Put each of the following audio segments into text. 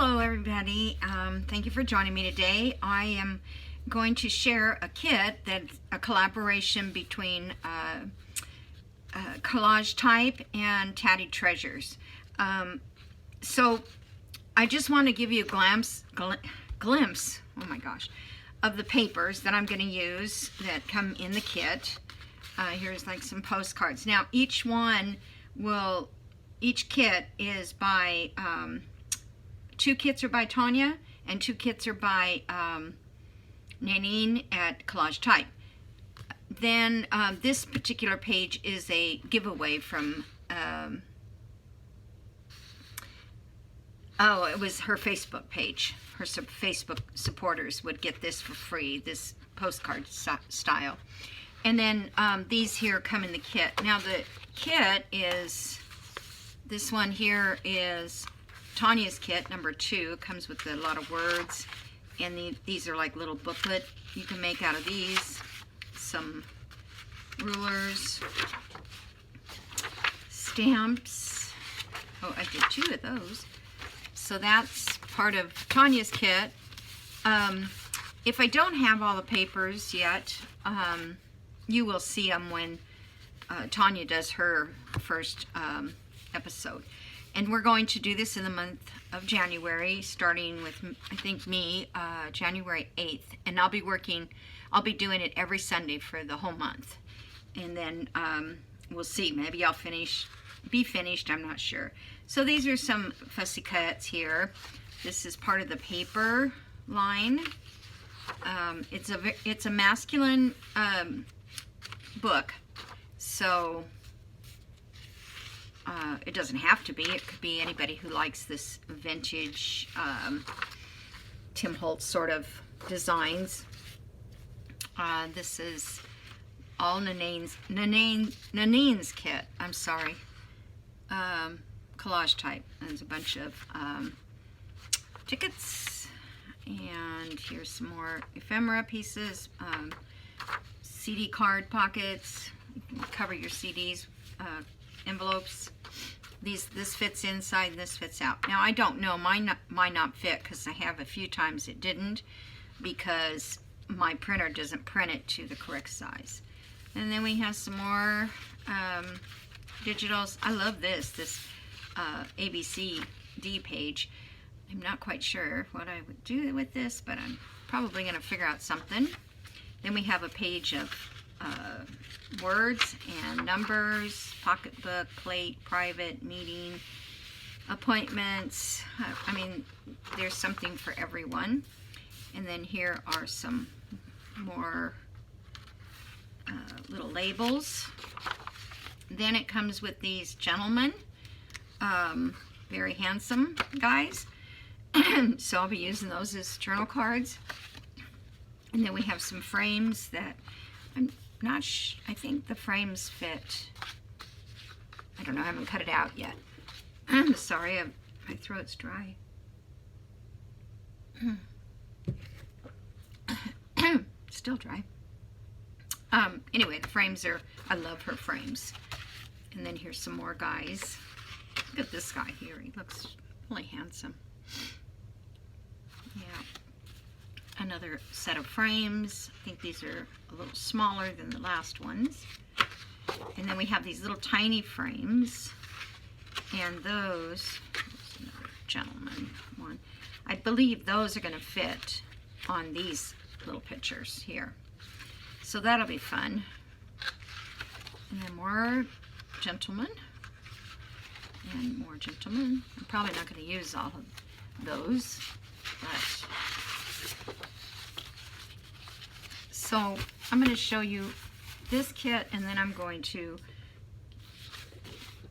Hello everybody, thank you for joining me today. I am going to share a kit that's a collaboration between Collage Type and Tatty Treasures. So I just want to give you a glimpse, oh my gosh, of the papers that I'm going to use that come in the kit. Here's like some postcards. Now each kit is by, 2 kits are by Tanya and 2 kits are by Nanine at Collage Type. Then this particular page is a giveaway from, it was her Facebook page. Her Facebook supporters would get this for free, this postcard style. And then these here come in the kit. Now the kit is, this one here is Tanya's kit, number 2. It comes with a lot of words. And these are like little booklet you can make out of these. Some rulers, stamps. Oh, I did 2 of those. So that's part of Tanya's kit. If I don't have all the papers yet, you will see them when Tanya does her first episode. And we're going to do this in the month of January, starting with, I think, January 8th. And I'll be doing it every Sunday for the whole month. And then we'll see. Maybe I'll be finished, I'm not sure. So these are some fussy cuts here. This is part of the paper line. It's a masculine book, so it doesn't have to be. It could be anybody who likes this vintage Tim Holtz sort of designs. This is all Nanine's kit. I'm sorry. Collage Type. There's a bunch of tickets, and here's some more ephemera pieces, CD card pockets. You can cover your CDs, envelopes. This fits inside, this fits out. Now I don't know, mine not fit because I have a few times it didn't because my printer doesn't print it to the correct size. And then we have some more digitals. I love this ABCD page. I'm not quite sure what I would do with this, but I'm probably going to figure out something. Then we have a page of words and numbers, pocketbook, plate, private, meeting, appointments. I mean, there's something for everyone. And then here are some more little labels. Then it comes with these gentlemen, very handsome guys. So I'll be using those as journal cards. And then we have some frames that I'm not I think the frames fit. I don't know, I haven't cut it out yet. I'm sorry, my throat's dry. Still dry. Anyway, the frames are, I love her frames. And then here's some more guys. Look at this guy here, he looks really handsome. Yeah. Another set of frames. I think these are a little smaller than the last ones. And then we have these little tiny frames. And those, there's another gentleman one. I believe those are going to fit on these little pictures here. So that'll be fun. And then more gentlemen. And more gentlemen. I'm probably not going to use all of those, but so I'm going to show you this kit, and then I'm going to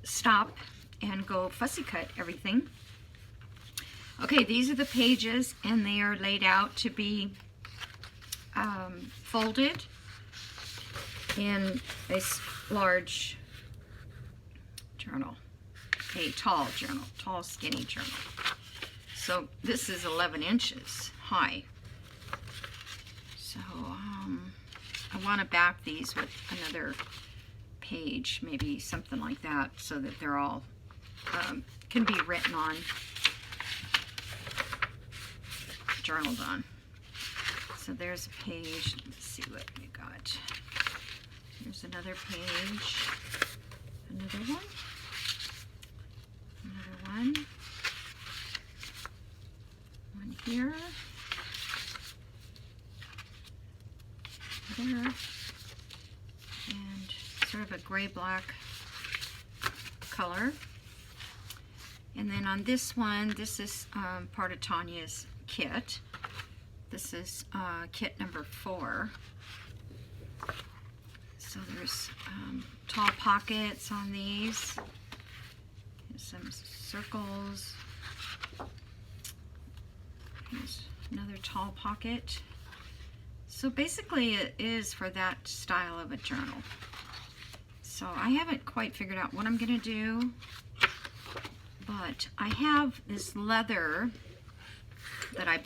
stop and go fussy cut everything. Okay, these are the pages, and they are laid out to be folded in a large journal, a tall journal, tall skinny journal. So this is 11 inches high. So I want to back these with another page, maybe something like that, so that they're all can be written on. journaled on. So there's a page. Let's see what you got. Here's another page. Another one. Another one. One here. There. And sort of a gray-black color. And then on this one, this is part of Tanya's kit. This is kit number 4. So there's tall pockets on these. There's some circles. Here's another tall pocket. So basically it is for that style of a journal. So I haven't quite figured out what I'm going to do, but I have this leather that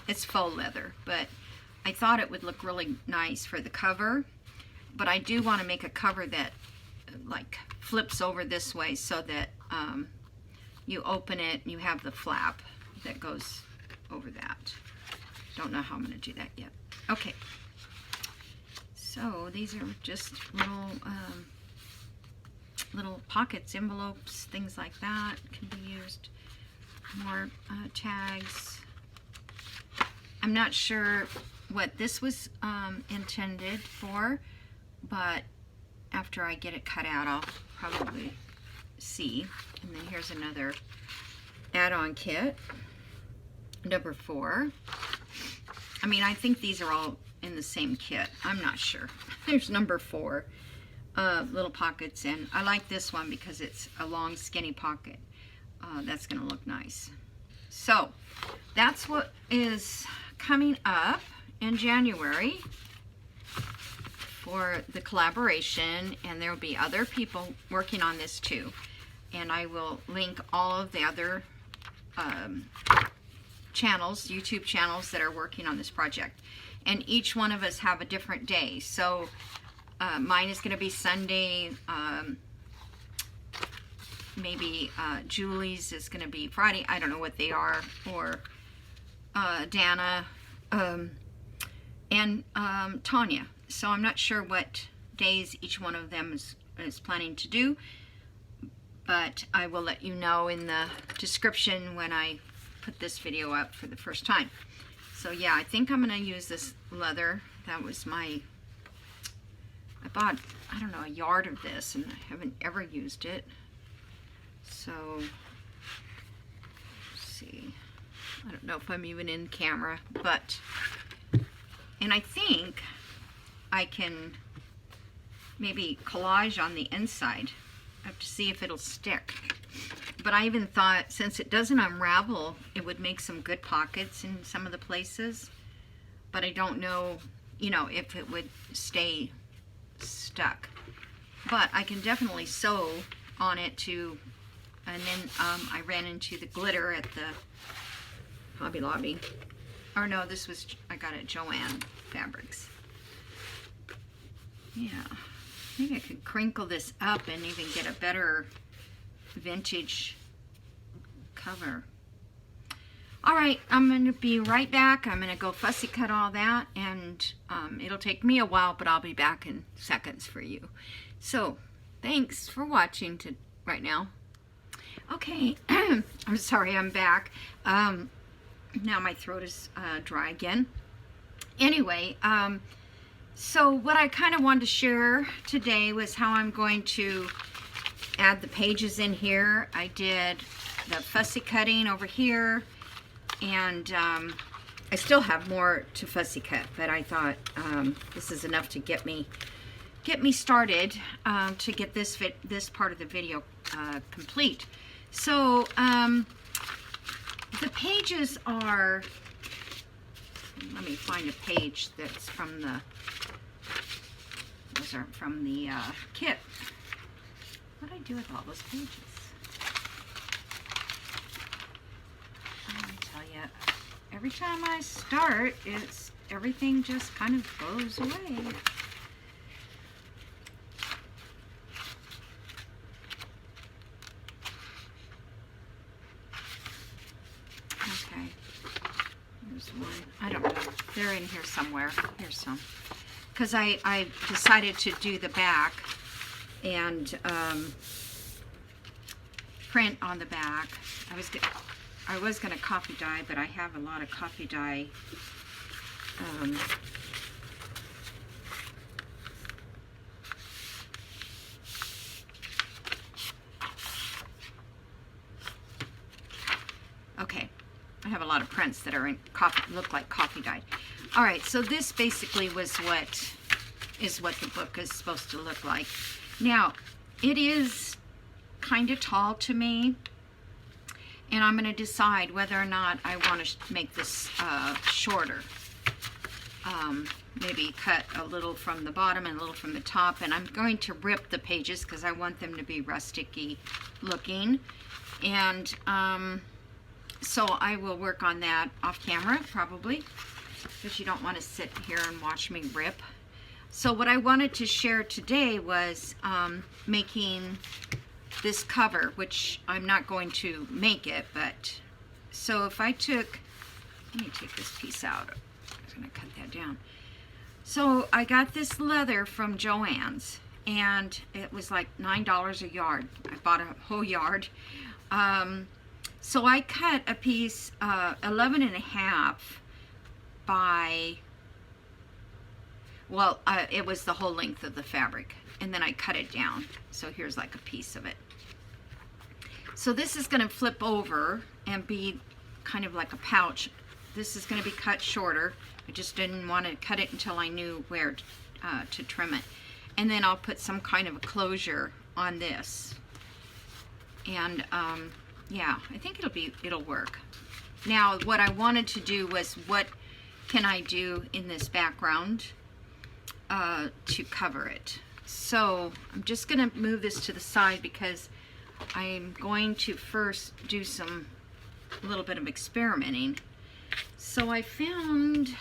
it's faux leather, but I thought it would look really nice for the cover. But I do want to make a cover that like flips over this way so that you open it and you have the flap that goes over that. Don't know how I'm going to do that yet. Okay, so these are just little pockets, envelopes, things like that can be used. More tags. I'm not sure what this was intended for, but after I get it cut out, I'll probably see. And then here's another add-on kit, number 4. I mean, I think these are all in the same kit. I'm not sure. There's number 4, little pockets, and I like this one because it's a long, skinny pocket. That's going to look nice. So that's what is coming up in January for the collaboration, and there will be other people working on this too. And I will link all of the other channels, YouTube channels that are working on this project. And each one of us have a different day. So mine is going to be Sunday. Maybe Julie's is going to be Friday. I don't know what they are. Or Dana and Tanya. So I'm not sure what days each one of them is planning to do. But I will let you know in the description when I put this video up for the first time. So yeah, I think I'm going to use this leather. That was I bought, I don't know, a yard of this, and I haven't ever used it. So, let's see. I don't know if I'm even in camera, but, and I think I can maybe collage on the inside. I have to see if it'll stick. But I even thought, since it doesn't unravel, it would make some good pockets in some of the places. But I don't know, you know, if it would stay stuck. But I can definitely sew on it too. And then I ran into the glitter at the Hobby Lobby. Or no, this was, I got it at Joann Fabrics. Yeah. Maybe I could crinkle this up and even get a better vintage cover. Alright, I'm going to be right back. I'm going to go fussy cut all that, and it'll take me a while, but I'll be back in seconds for you. So, thanks for watching right now. Okay, I'm sorry, I'm back. Now my throat is dry again. Anyway, so what I kind of wanted to share today was how I'm going to add the pages in here. I did the fussy cutting over here, and I still have more to fussy cut, but I thought this is enough to get me started to get this part of the video complete. So the pages are, let me find a page that's from the, those aren't from the kit. What did I do with all those pages? Let me tell you, every time I start, everything just kind of goes away. Okay, There's one. I don't know. They're in here somewhere. Here's some. Because I decided to do the back and print on the back. I was gonna copy dye, but I have a lot of copy dye. Okay, I have a lot of prints that are in look like coffee dyed. All right, so this basically was what the book is supposed to look like. Now, it is kind of tall to me, and I'm going to decide whether or not I want to make this shorter. Maybe cut a little from the bottom and a little from the top, and I'm going to rip the pages because I want them to be rustic-y looking. And so I will work on that off camera probably, because you don't want to sit here and watch me rip. So what I wanted to share today was making this cover, which I'm not going to make it, but so if I took, let me take this piece out. I'm going to cut that down. So I got this leather from Joann's, and it was like $9 a yard. I bought a whole yard. So I cut a piece 11.5 by, well, it was the whole length of the fabric, and then I cut it down. So here's like a piece of it. So this is going to flip over and be kind of like a pouch. This is going to be cut shorter. I just didn't want to cut it until I knew where to trim it. And then I'll put some kind of a closure on this. And yeah, I think it'll work. Now, what I wanted to do was, what can I do in this background to cover it? So I'm just going to move this to the side because I'm going to first do a little bit of experimenting. So I found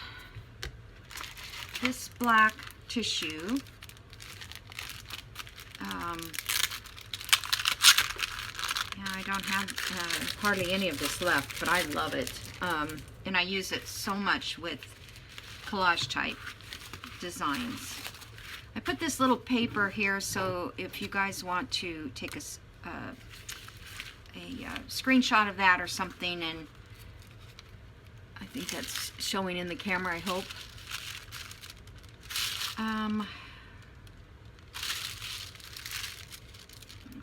this black tissue. Yeah, I don't have hardly any of this left, but I love it. And I use it so much with collage type designs. I put this little paper here, so if you guys want to take a screenshot of that or something, and I think that's showing in the camera, I hope. I'm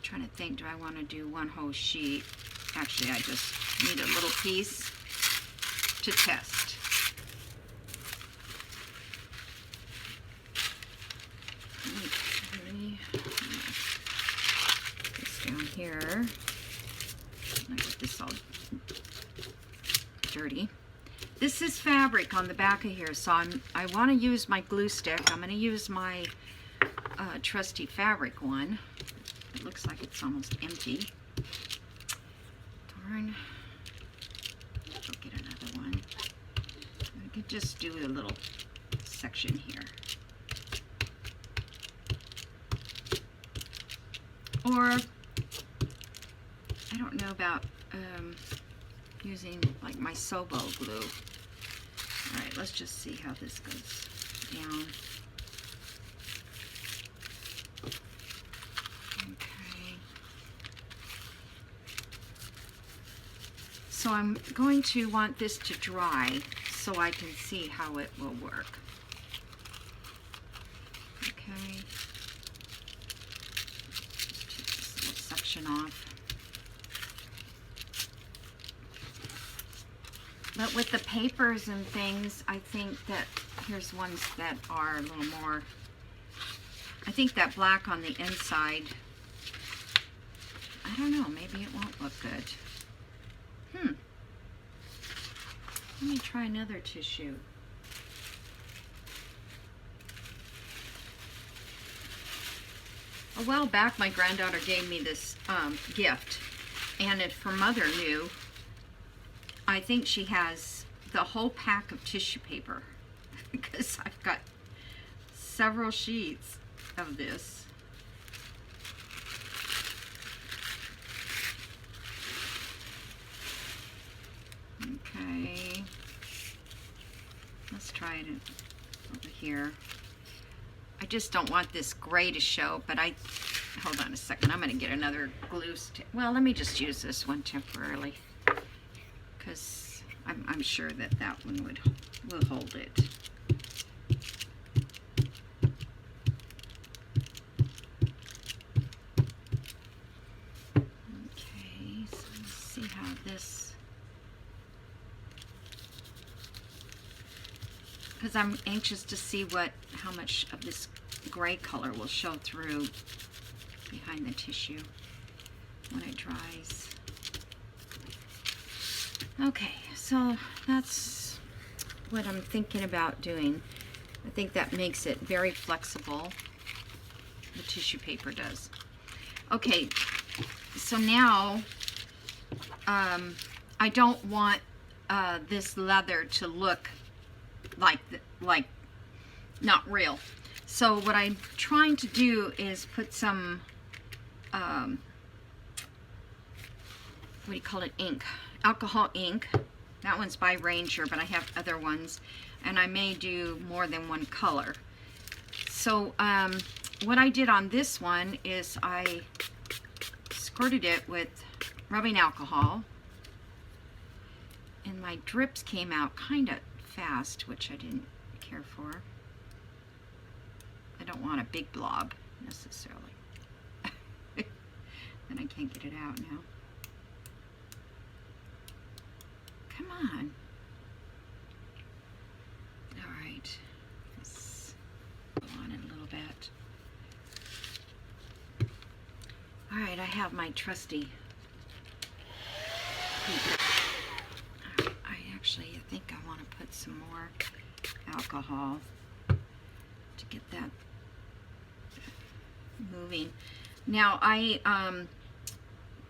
trying to think, do I want to do one whole sheet? Actually, I just need a little piece to test. Let me put this down here. I get this all dirty. This is fabric on the back of here, so I want to use my glue stick. I'm going to use my trusty fabric one. It looks like it's almost empty. Darn. Go get another one. I could just do a little section here. Or, I don't know about using like my Sobo glue. Alright, let's just see how this goes down. Okay. So I'm going to want this to dry so I can see how it will work. Okay. Just take this little section off. But with the papers and things, I think that here's ones that are a little more, I think that black on the inside, I don't know, maybe it won't look good. Let me try another tissue. A while back, my granddaughter gave me this gift, and if her mother knew, I think she has the whole pack of tissue paper because I've got several sheets of this. Okay. try it over here. I just don't want this gray to show, but hold on a second, I'm going to get another glue stick. Well, let me just use this one temporarily, because I'm sure that that one will hold it. Okay, so let's see how this, because I'm anxious to see how much of this gray color will show through behind the tissue when it dries. Okay, so that's what I'm thinking about doing. I think that makes it very flexible. The tissue paper does. Okay, so now I don't want this leather to look like not real. So what I'm trying to do is put some what do you call it, ink, alcohol ink. That one's by Ranger, but I have other ones, and I may do more than one color. So what I did on this one is I squirted it with rubbing alcohol, and my drips came out kind of fast, which I didn't care for. I don't want a big blob necessarily. Then I can't get it out now. Come on. All right. Let's go on it a little bit. All right, I have my trusty paper. I think I want to put some more alcohol to get that moving. Now I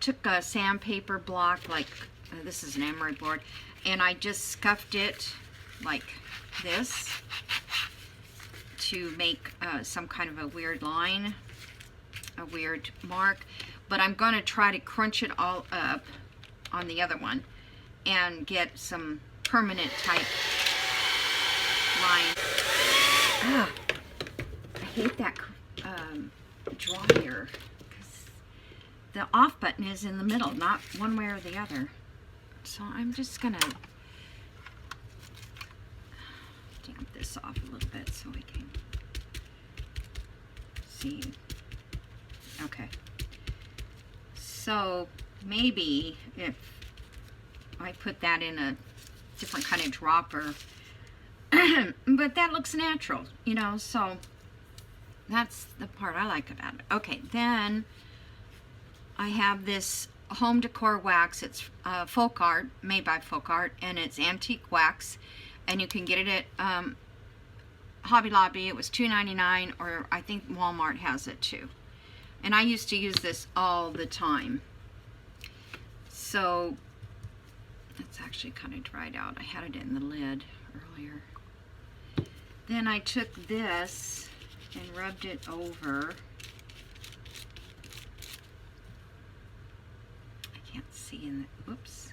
took a sandpaper block, like this is an emery board, and I just scuffed it like this to make some kind of a weird line, a weird mark. But I'm going to try to crunch it all up on the other one and get some permanent type lines. Ugh, I hate that dryer, because the off button is in the middle, not one way or the other. So I'm just gonna damp this off a little bit so we can see. Okay. So maybe if I put that in a different kind of dropper, but that looks natural, you know, so that's the part I like about it. Okay, then I have this home decor wax. It's Folk Art, made by Folk Art, and it's antique wax, and you can get it at Hobby Lobby. It was $2.99, or I think Walmart has it too. And I used to use this all the time. So it's actually kind of dried out. I had it in the lid earlier. Then I took this and rubbed it over. I can't see in the, whoops.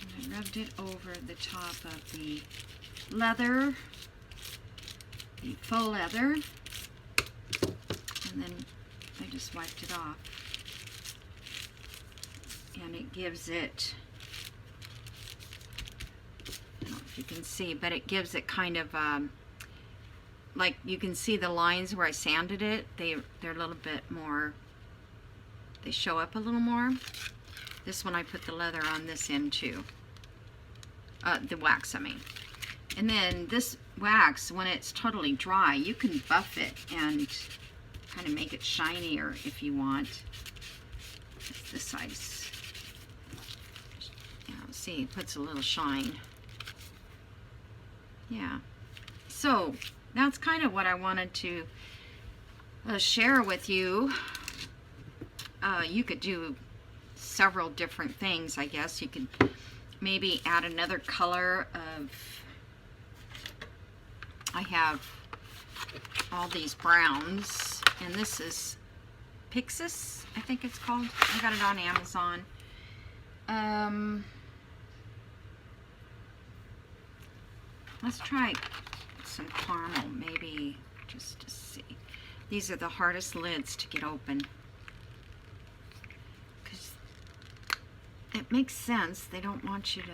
And I rubbed it over the top of the leather, the faux leather, and then I just wiped it off. And it gives it, I don't know if you can see, but it gives it kind of like, you can see the lines where I sanded it. They're a little bit more, they show up a little more. This one I put the leather on this end too, the wax I mean. And then this wax, when it's totally dry, you can buff it and kind of make it shinier if you want. It's this size. See, it puts a little shine. Yeah. So that's kind of what I wanted to share with you. You could do several different things, I guess. You could maybe add another color of, I have all these browns, and this is Pixis, I think it's called. I got it on Amazon. Let's try some caramel, maybe, just to see. These are the hardest lids to get open. Because it makes sense. They don't want you to...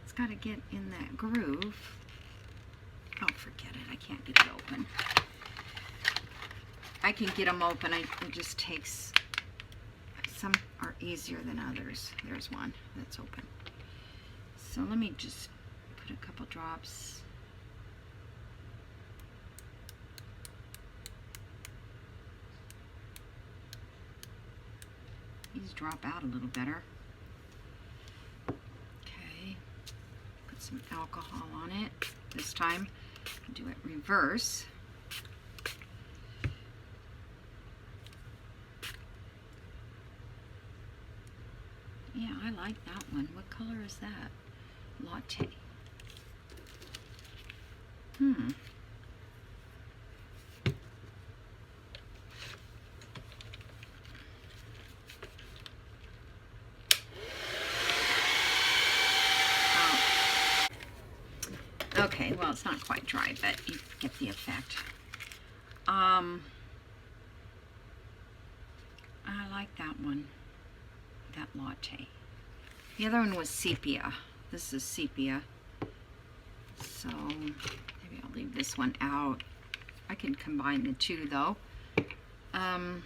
It's got to get in that groove. Oh, forget it. I can't get it open. I can get them open. It just takes... Some are easier than others. There's one that's open. So let me just put a couple drops. These drop out a little better. Okay. Put some alcohol on it. This time, do it reverse. Yeah, I like that one. What color is that? Latte. Okay, well, it's not quite dry, but you get the effect. I like that one, that latte. The other one was sepia. This is sepia. So maybe I'll leave this one out. I can combine the two though. Yeah.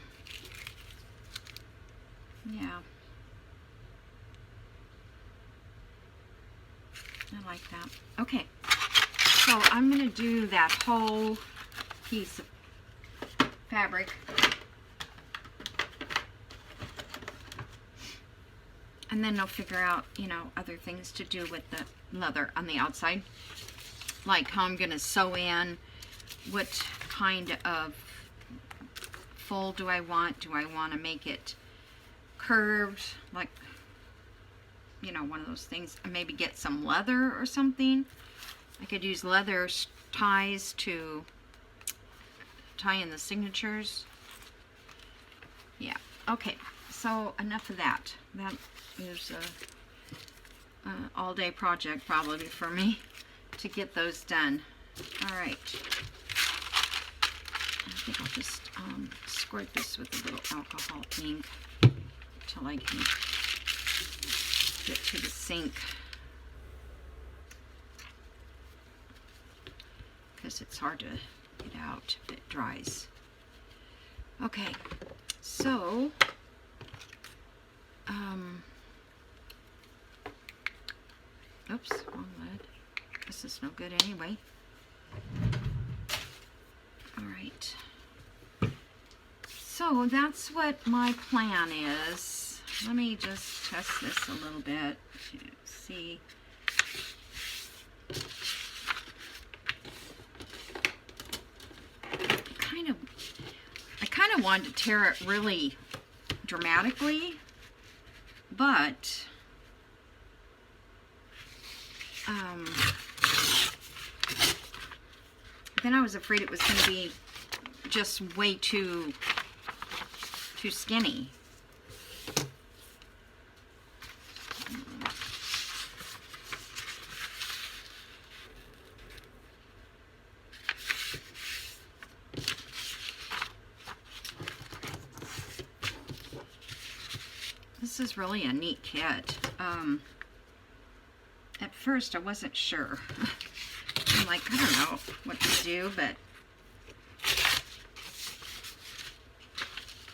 I like that. Okay. So I'm going to do that whole piece of fabric. And then I'll figure out, you know, other things to do with the leather on the outside. Like how I'm going to sew in, what kind of fold do I want? Do I want to make it curved, like, you know, one of those things? And maybe get some leather or something. I could use leather ties to tie in the signatures. Yeah, okay. So enough of that. That is a all-day project probably for me to get those done. All right. I think I'll just squirt this with a little alcohol ink until I can get to the sink, because it's hard to get out if it dries. Okay, so oops, wrong lid. This is no good anyway. All right. So that's what my plan is. Let me just test this a little bit to see. I kind of wanted to tear it really dramatically, but then I was afraid it was going to be just way too skinny. This is really a neat kit. At first I wasn't sure. I'm like, I don't know what to do, but...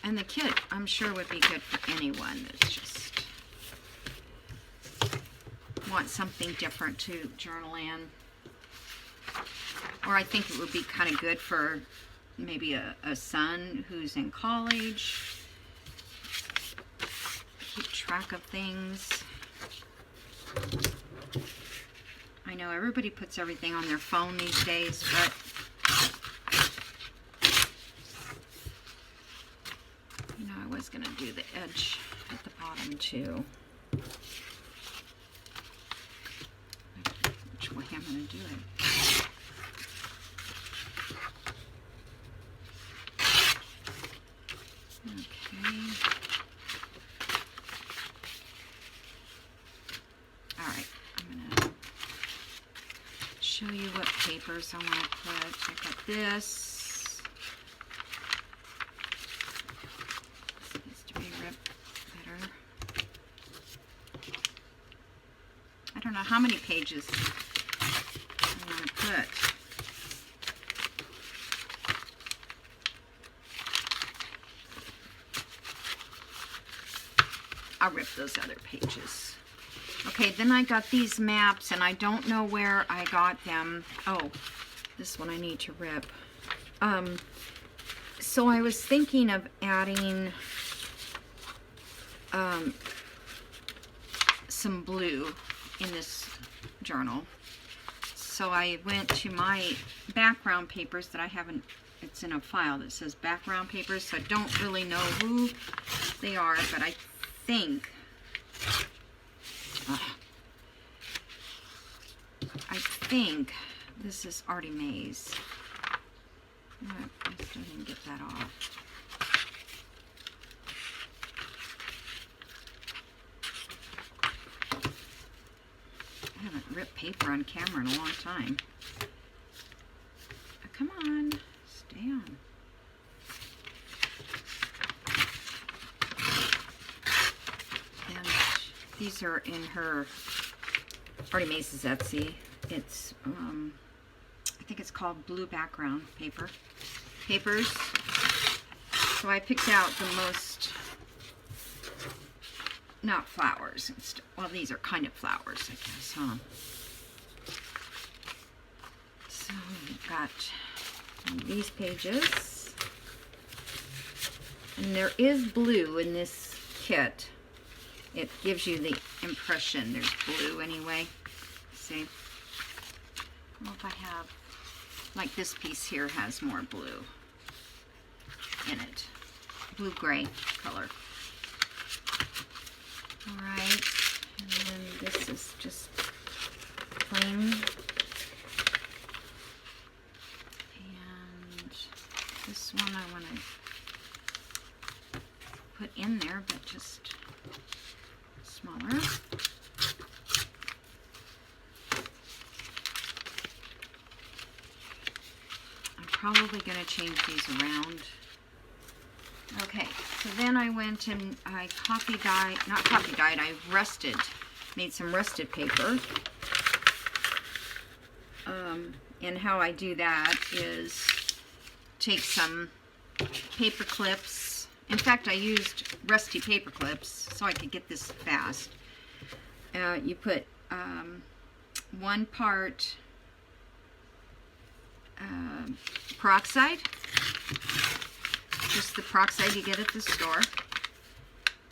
And the kit, I'm sure, would be good for anyone that's just wants something different to journal in. Or I think it would be kind of good for maybe a son who's in college. Keep track of things. I know everybody puts everything on their phone these days, but you know, I was going to do the edge at the bottom too. Which way I'm going to do it. Okay. All right. show you what papers I want to put. I got this. This needs to be ripped better. I don't know how many pages I want to put. I'll rip those other pages. Okay, then I got these maps, and I don't know where I got them. Oh, this one I need to rip. So I was thinking of adding some blue in this journal. So I went to my background papers that I haven't, it's in a file that says background papers, so I don't really know who they are, but I think this is Artie Mays. I still didn't get that off. I haven't ripped paper on camera in a long time. Oh, come on, stay on. And these are in her Artie Mays' Etsy. It's I think it's called Blue Background Papers. So I picked out the most, not flowers. Well, these are kind of flowers, I guess, huh? So we've got these pages. And there is blue in this kit. It gives you the impression there's blue anyway. See? I don't know if I have, like this piece here has more blue in it. Blue-gray color. Alright, and then this is just plain. And this one I want to put in there, but just smaller. Probably going to change these around. Okay, so then I went and I I rusted, made some rusted paper. And how I do that is take some paper clips. In fact, I used rusty paper clips so I could get this fast. You put 1 part peroxide, just the peroxide you get at the store,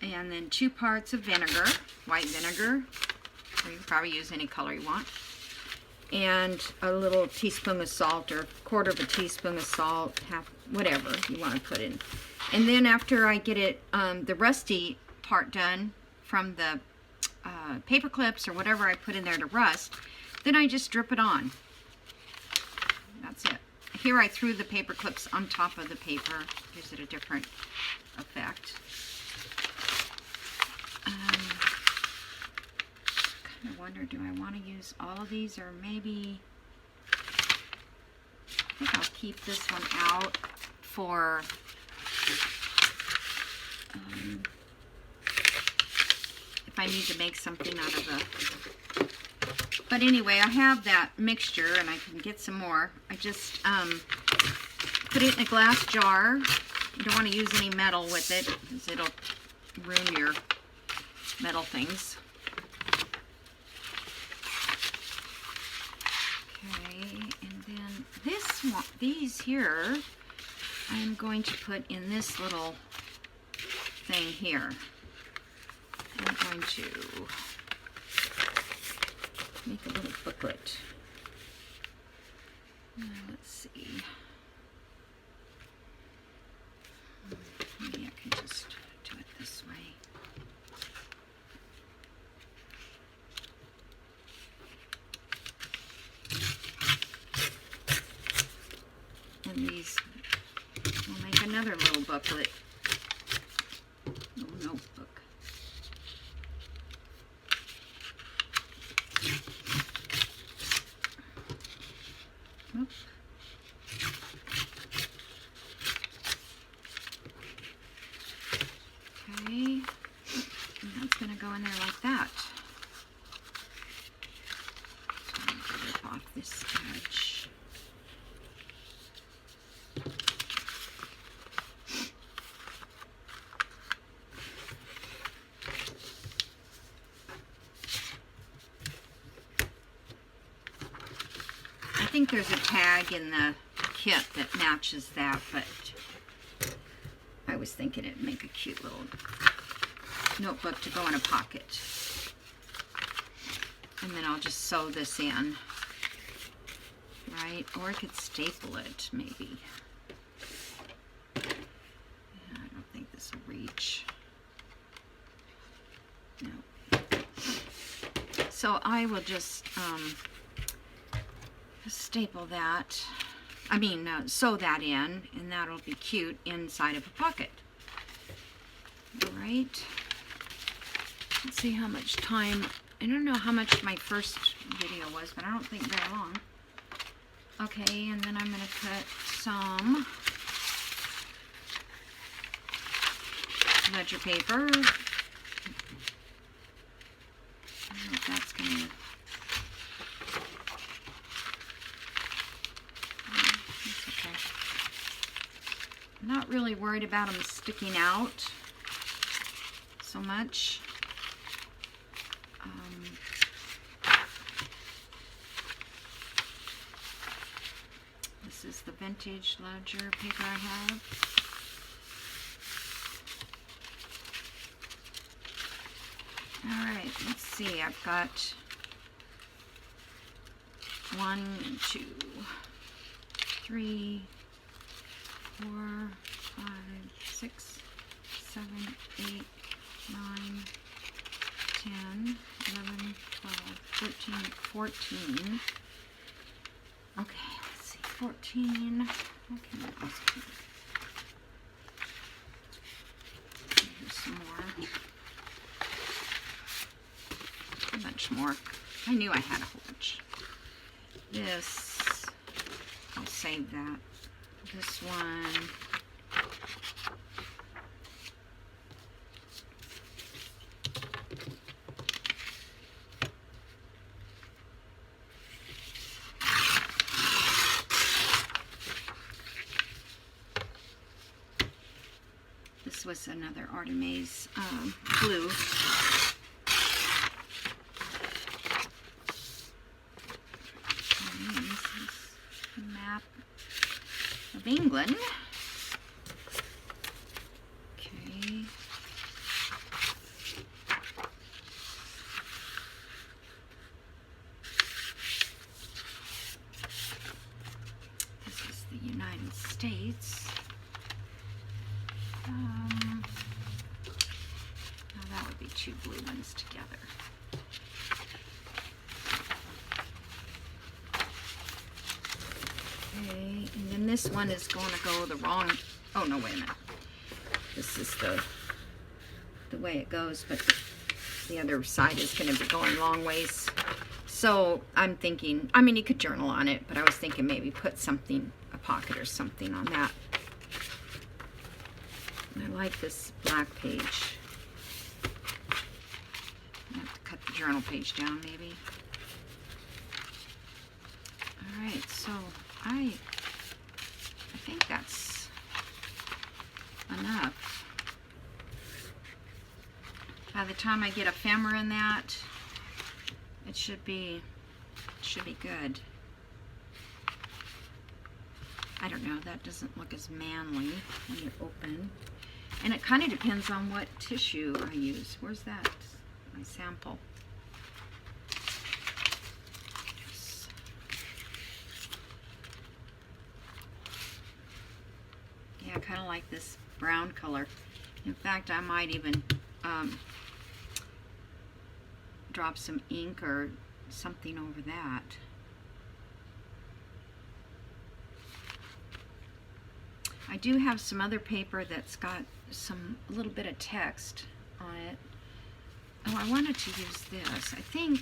and then 2 parts of vinegar, white vinegar, or you can probably use any color you want, and a little teaspoon of salt, or 1/4 of a teaspoon of salt, half, whatever you want to put in. And then after I get it, the rusty part done from the paper clips or whatever I put in there to rust, then I just drip it on. That's it. Here I threw the paper clips on top of the paper. Gives it a different effect. Kind of wonder, do I want to use all of these, or maybe I think I'll keep this one out for if I need to make something out of the. But anyway, I have that mixture, and I can get some more. I just put it in a glass jar. You don't want to use any metal with it, because it'll ruin your metal things. Okay, and then this one, these here, I'm going to put in this little thing here. I'm going to make a little booklet. Let's see. Maybe I can just do it this way. And these, we'll make another little booklet. Little notebook. going to go in there like that. So I'm going to rip off this edge. I think there's a tag in the kit that matches that, but I was thinking it'd make a cute little notebook to go in a pocket. And then I'll just sew this in, right? Or I could staple it, maybe. Yeah, I don't think this will reach. No. So I will just staple that. I mean, sew that in, and that'll be cute inside of a pocket. All right. Let's see how much time. I don't know how much my first video was, but I don't think very long. Okay, and then I'm going to cut some ledger paper. I don't know if that's going to... That's okay. I'm not really worried about them sticking out so much. This is the vintage ledger paper I have. Alright, let's see. I've got 1, 2, 3, 4, 5, 6, 7, 8, 9, 10, 11, 12, 13, 14. Okay, let's see, 14. Okay, that was good. Here's some more. A bunch more. I knew I had a whole bunch. This, I'll save that. This one. This was another Artemis blue. And this is a map of England. Okay. This is the United States. Now that would be 2 blue ones together. Okay, and then this one is going to go the wrong. Oh no, wait a minute. This is the way it goes, but the other side is going to be going long ways. So I'm thinking, I mean, you could journal on it, but I was thinking maybe put something, a pocket or something on that. I like this black page. I have to cut the journal page down, maybe. All right, so I think that's enough. By the time I get ephemera in that, it should be good. I don't know, that doesn't look as manly when you open. And it kind of depends on what tissue I use. Where's that? My sample. Yes. Yeah, I kind of like this brown color. In fact, I might even drop some ink or something over that. I do have some other paper that's got a little bit of text on it. Oh, I wanted to use this. I think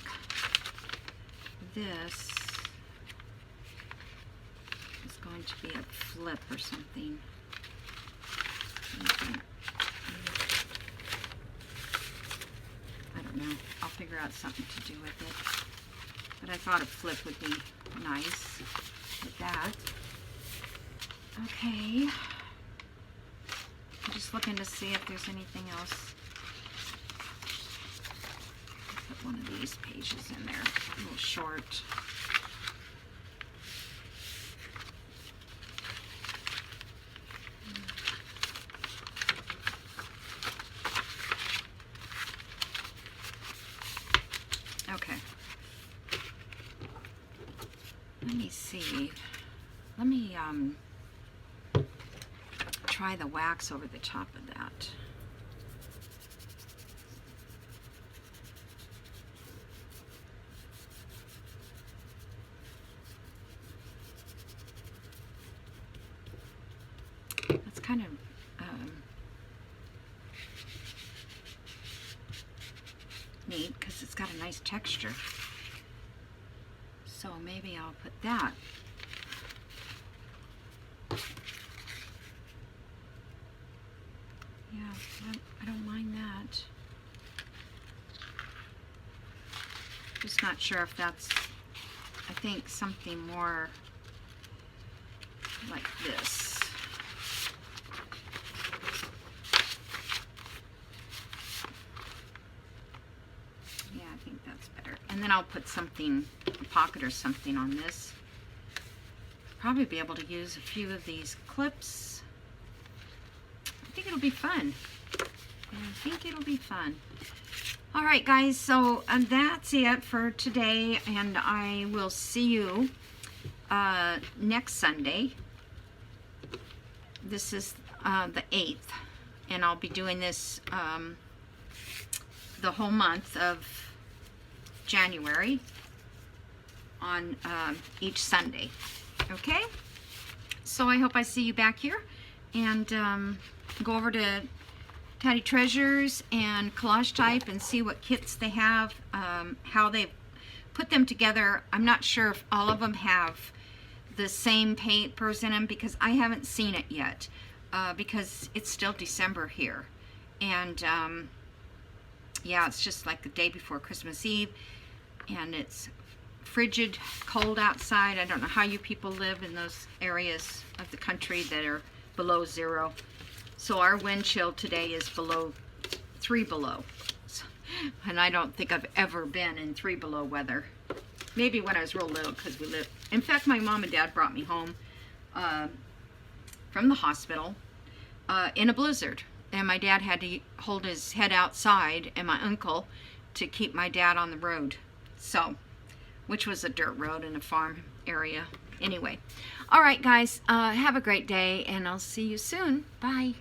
this is going to be a flip or something. know. I'll figure out something to do with it. But I thought a flip would be nice with that. Okay. I'm just looking to see if there's anything else. I'll put one of these pages in there, a little short. Okay. Let me see. Let me try the wax over the top of that. That's kind of neat because it's got a nice texture. So maybe I'll put that. Yeah, I don't mind that. Just not sure if that's, I think something more like this. Yeah, I think that's better. And then I'll put something, a pocket or something on this. Probably be able to use a few of these clips. I think it'll be fun. All right, guys, so that's it for today, and I will see you next Sunday. This is the 8th, and I'll be doing this the whole month of January on each Sunday. Okay? So I hope I see you back here, and go over to Tatty Treasures and Collage Type and see what kits they have, how they put them together. I'm not sure if all of them have the same papers in them because I haven't seen it yet because it's still December here. And yeah, it's just like the day before Christmas Eve, and it's frigid, cold outside. I don't know how you people live in those areas of the country that are below 0. So our wind chill today is below 3 below. And I don't think I've ever been in 3 below weather. Maybe when I was real little, because we lived. In fact, my mom and dad brought me home from the hospital in a blizzard. And my dad had to hold his head outside, and my uncle to keep my dad on the road. So, which was a dirt road in a farm area. Anyway. All right, guys. Have a great day, and I'll see you soon. Bye.